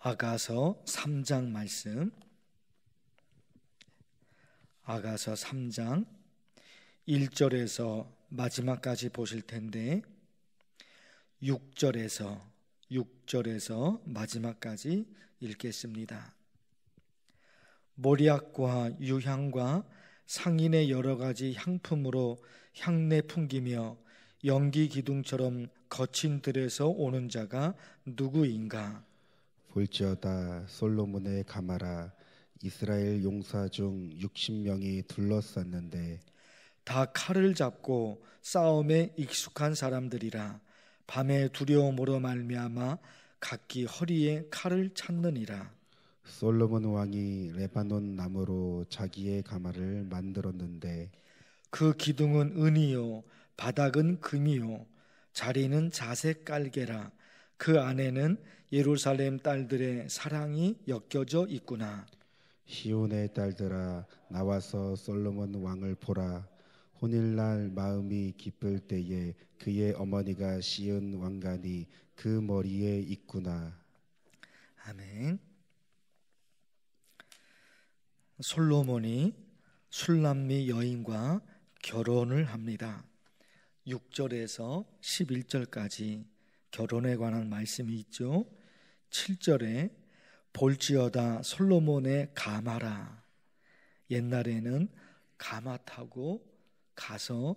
아가서 3장 말씀, 아가서 3장 1절에서 마지막까지 보실 텐데 6절에서 마지막까지 읽겠습니다. 모략과 유향과 상인의 여러 가지 향품으로 향내 풍기며 연기 기둥처럼 거친 들에서 오는 자가 누구인가? 볼지어다 솔로몬의 가마라 이스라엘 용사 중 60명이 둘러쌌는데 다 칼을 잡고 싸움에 익숙한 사람들이라. 밤에 두려움으로 말미암아 각기 허리에 칼을 찾느니라. 솔로몬 왕이 레바논 나무로 자기의 가마를 만들었는데 그 기둥은 은이요 바닥은 금이요 자리는 자색 깔개라. 그 안에는 예루살렘 딸들의 사랑이 엮여져 있구나. 시온의 딸들아 나와서 솔로몬 왕을 보라. 혼일날 마음이 기쁠 때에 그의 어머니가 씌운 왕관이 그 머리에 있구나. 아멘. 솔로몬이 술람미 여인과 결혼을 합니다. 6절에서 11절까지 결혼에 관한 말씀이 있죠. 7절에 볼지어다 솔로몬의 가마라. 옛날에는 가마 타고 가서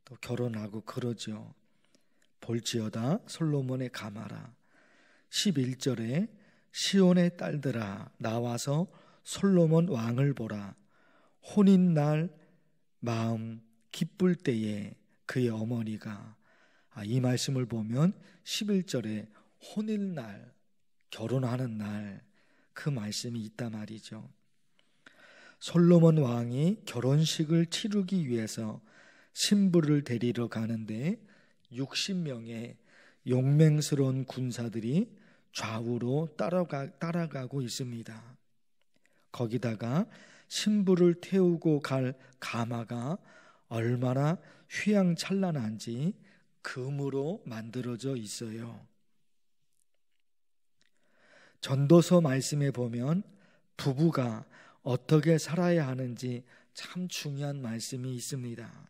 또 결혼하고 그러죠. 볼지어다 솔로몬의 가마라. 11절에 시온의 딸들아 나와서 솔로몬 왕을 보라. 혼인날 마음 기쁠 때에 그의 어머니가, 이 말씀을 보면 11절에 혼일날 결혼하는 날 그 말씀이 있단 말이죠. 솔로몬 왕이 결혼식을 치르기 위해서 신부를 데리러 가는데 60명의 용맹스러운 군사들이 좌우로 따라가고 있습니다. 거기다가 신부를 태우고 갈 가마가 얼마나 휘황찬란한지 금으로 만들어져 있어요. 전도서 말씀에 보면 부부가 어떻게 살아야 하는지 참 중요한 말씀이 있습니다.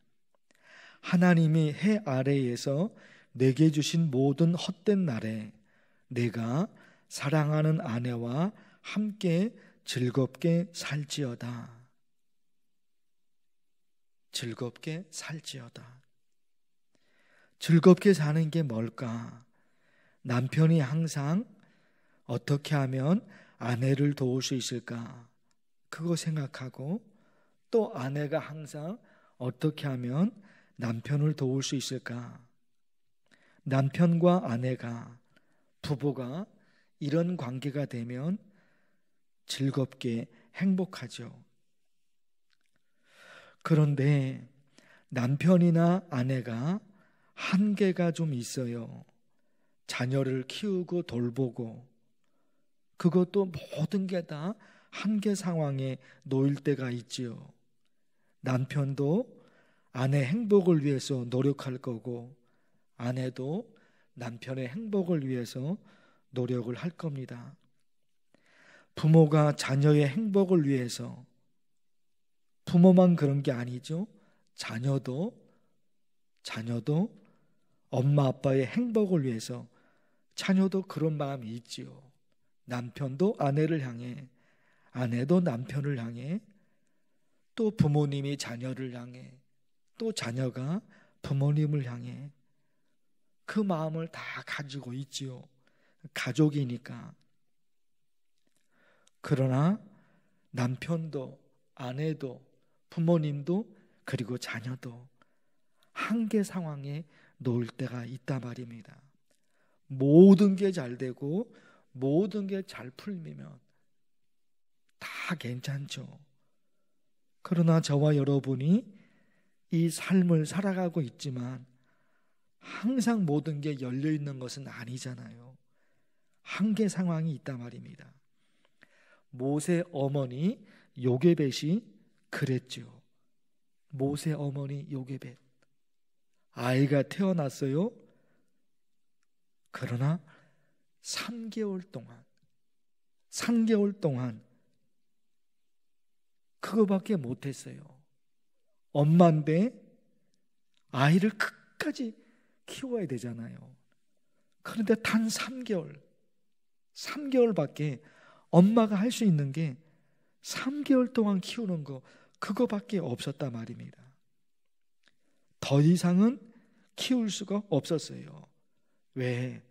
하나님이 해 아래에서 내게 주신 모든 헛된 날에 내가 사랑하는 아내와 함께 즐겁게 살지어다. 즐겁게 살지어다. 즐겁게 사는 게 뭘까? 남편이 항상 어떻게 하면 아내를 도울 수 있을까? 그거 생각하고 또 아내가 항상 어떻게 하면 남편을 도울 수 있을까? 남편과 아내가, 부부가 이런 관계가 되면 즐겁게 행복하죠. 그런데 남편이나 아내가 한계가 좀 있어요. 자녀를 키우고 돌보고 그것도 모든 게 다 한계 상황에 놓일 때가 있지요. 남편도 아내 행복을 위해서 노력할 거고 아내도 남편의 행복을 위해서 노력을 할 겁니다. 부모가 자녀의 행복을 위해서, 부모만 그런 게 아니죠. 자녀도 엄마 아빠의 행복을 위해서 자녀도 그런 마음이 있지요. 남편도 아내를 향해, 아내도 남편을 향해, 또 부모님이 자녀를 향해, 또 자녀가 부모님을 향해 그 마음을 다 가지고 있지요. 가족이니까. 그러나 남편도 아내도 부모님도 그리고 자녀도 한계 상황에 놓일 때가 있단 말입니다. 모든 게 잘 되고 모든 게 잘 풀리면 다 괜찮죠. 그러나 저와 여러분이 이 삶을 살아가고 있지만 항상 모든 게 열려 있는 것은 아니잖아요. 한계 상황이 있단 말입니다. 모세 어머니 요게벳이 그랬죠. 모세 어머니 요게벳, 아이가 태어났어요. 그러나 3개월 동안 3개월 동안 그거밖에 못했어요. 엄마인데 아이를 끝까지 키워야 되잖아요. 그런데 단 3개월밖에 엄마가 할 수 있는 게 3개월 동안 키우는 거, 그거밖에 없었단 말입니다. 더 이상은 키울 수가 없었어요. 왜?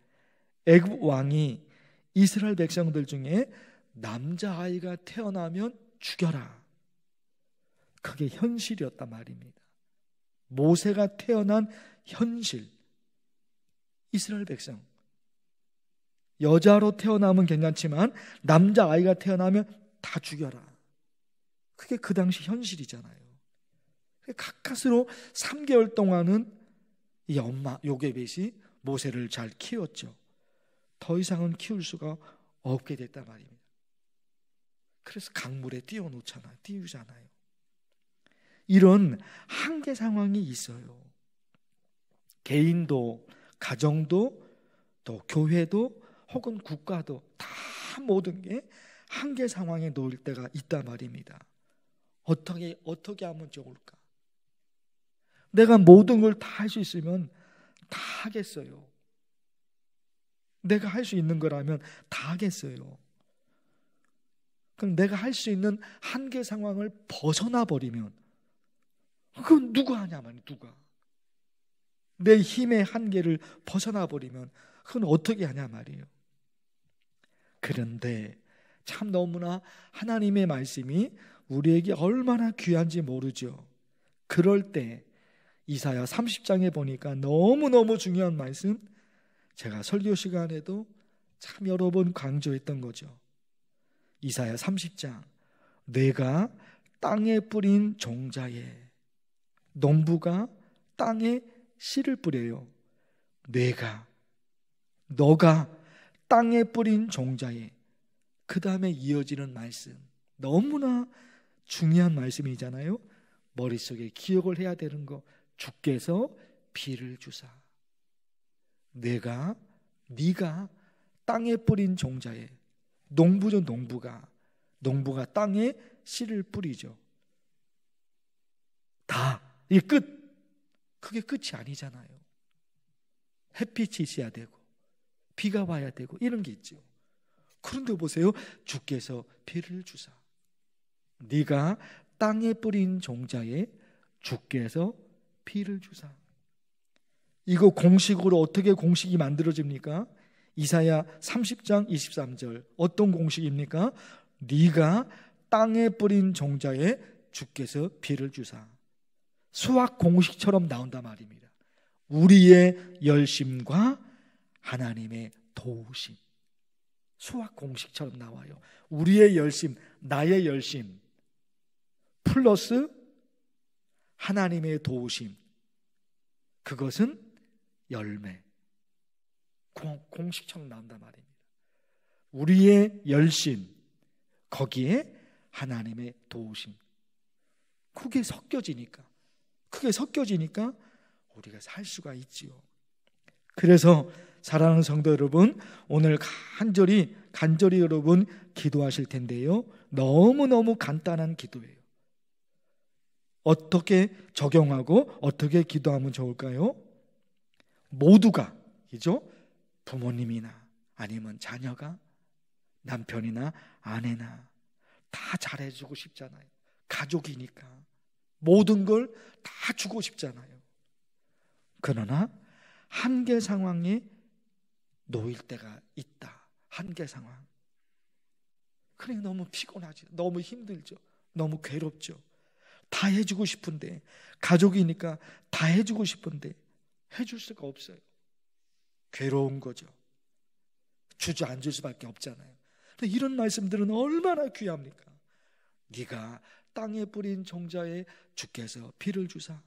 애굽 왕이 이스라엘 백성들 중에 남자아이가 태어나면 죽여라. 그게 현실이었단 말입니다. 모세가 태어난 현실. 이스라엘 백성, 여자로 태어나면 괜찮지만 남자아이가 태어나면 다 죽여라. 그게 그 당시 현실이잖아요. 가까스로 3개월 동안은 이 엄마 요게벳이 모세를 잘 키웠죠. 더 이상은 키울 수가 없게 됐단 말입니다. 그래서 강물에 띄우잖아요. 이런 한계 상황이 있어요. 개인도, 가정도, 또 교회도, 혹은 국가도 다 모든 게 한계 상황에 놓일 때가 있단 말입니다. 어떻게 하면 좋을까? 내가 모든 걸 다 할 수 있으면 다 하겠어요. 내가 할 수 있는 거라면 다 하겠어요. 그럼 내가 할 수 있는 한계 상황을 벗어나 버리면 그건 누가 하냐 말이에요. 누가? 내 힘의 한계를 벗어나 버리면 그건 어떻게 하냐 말이에요. 그런데 참 너무나 하나님의 말씀이 우리에게 얼마나 귀한지 모르죠. 그럴 때 이사야 30장에 보니까 너무너무 중요한 말씀, 제가 설교 시간에도 참 여러 번 강조했던 거죠. 이사야 30장, 내가 땅에 뿌린 종자에, 농부가 땅에 씨를 뿌려요. 너가 땅에 뿌린 종자에, 그 다음에 이어지는 말씀, 너무나 중요한 말씀이잖아요. 머릿속에 기억을 해야 되는 거, 주께서 비를 주사. 네가 땅에 뿌린 종자에, 농부죠. 농부가 땅에 씨를 뿌리죠. 다 이 끝, 그게 끝이 아니잖아요. 햇빛이 있어야 되고 비가 와야 되고 이런 게 있죠. 그런데 보세요. 주께서 비를 주사. 네가 땅에 뿌린 종자에 주께서 비를 주사. 이거 공식으로 어떻게 공식이 만들어집니까? 이사야 30장 23절 어떤 공식입니까? 네가 땅에 뿌린 종자에 주께서 비를 주사. 수학 공식처럼 나온단 말입니다. 우리의 열심과 하나님의 도우심. 수학 공식처럼 나와요. 우리의 열심, 나의 열심 플러스 하나님의 도우심, 그것은 열매. 공식처럼 나온단 말입니다. 우리의 열심, 거기에 하나님의 도우심. 그게 섞여지니까 우리가 살 수가 있지요. 그래서 사랑하는 성도 여러분, 오늘 간절히 여러분 기도하실 텐데요. 너무너무 간단한 기도예요. 어떻게 적용하고 어떻게 기도하면 좋을까요? 모두가, 그죠? 부모님이나 아니면 자녀가, 남편이나 아내나 다 잘해주고 싶잖아요. 가족이니까 모든 걸 다 주고 싶잖아요. 그러나 한계 상황에 놓일 때가 있다. 한계 상황. 그래, 너무 피곤하죠. 너무 힘들죠. 너무 괴롭죠. 다 해주고 싶은데, 가족이니까 다 해주고 싶은데 해줄 수가 없어요. 괴로운 거죠. 주저앉을 수밖에 없잖아요. 이런 말씀들은 얼마나 귀합니까? 네가 땅에 뿌린 종자에 주께서 비를 주사.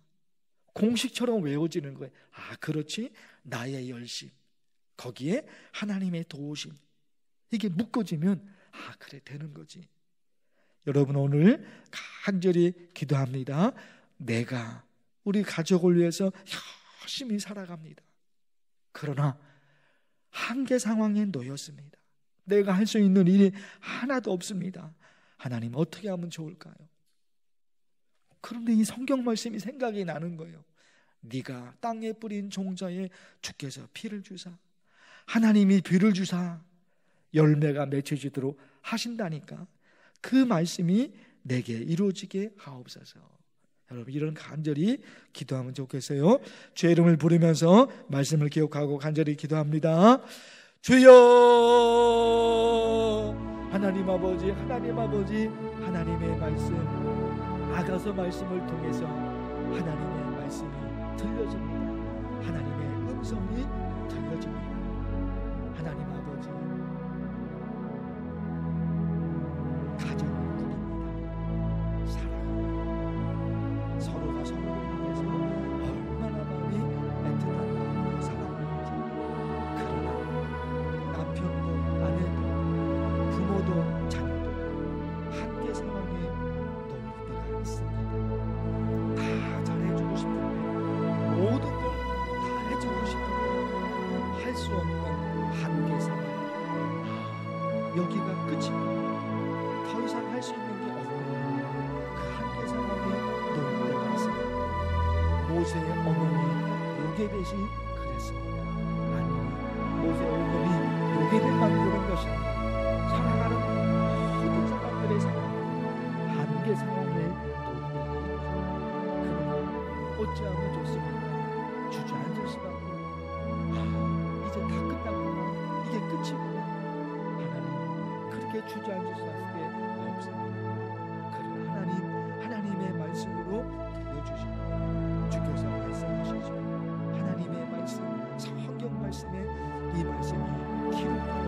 공식처럼 외워지는 거예요. 아, 그렇지. 나의 열심, 거기에 하나님의 도우심, 이게 묶어지면 아, 그래 되는 거지. 여러분, 오늘 간절히 기도합니다. 내가 우리 가족을 위해서 열심히 살아갑니다. 그러나 한계 상황에 놓였습니다. 내가 할 수 있는 일이 하나도 없습니다. 하나님 어떻게 하면 좋을까요? 그런데 이 성경 말씀이 생각이 나는 거예요. 네가 땅에 뿌린 종자에 주께서 피를 주사, 하나님이 비를 주사 열매가 맺혀지도록 하신다니까. 그 말씀이 내게 이루어지게 하옵소서. 여러분, 이런 간절히 기도하면 좋겠어요. 주의 이름을 부르면서 말씀을 기억하고 간절히 기도합니다. 주여, 하나님 아버지, 하나님 아버지, 하나님의 말씀, 아가서 말씀을 통해서 하나님의 말씀이 들려집니다. 하나님의 음성이 들려집니다. 하나님 아버지, 가정을 꾸립니다. 사랑합니다. 서로가 서로를 위해서 얼마나 마음이 애틋하고 사랑하는지. 그러나 남편도 아내도 부모도 자녀도 한계 상황에 놓일 때가 있습니다. 다 잘해주고 싶은데, 모든 걸 다 해주고 싶은데 할 수 없는 한계 상황. 여기가 끝입니다. 더 이상 할 수 있는 게 없고 그 한계 상황에 놓일 때가 있습니다. 모세의 어머니 요게벳이 그랬습니다. 아니, 모세의 어머니 요게벳만 그런 것입니다. 살아가는 모든 사람들의 상황, 한계 상황에 놓일 때가 있습니다. 그러나 어찌하면 좋습니까? 주저앉을 수밖에. 이제 다 끝났구나, 이게 끝이구나. 하나님, 그렇게 주저앉을 수밖에 없습니다. 그러나 하나님의 말씀으로 들려주시고 주께서 말씀하시죠. 하나님의 말씀, 성경 말씀에 이 말씀이 기록되어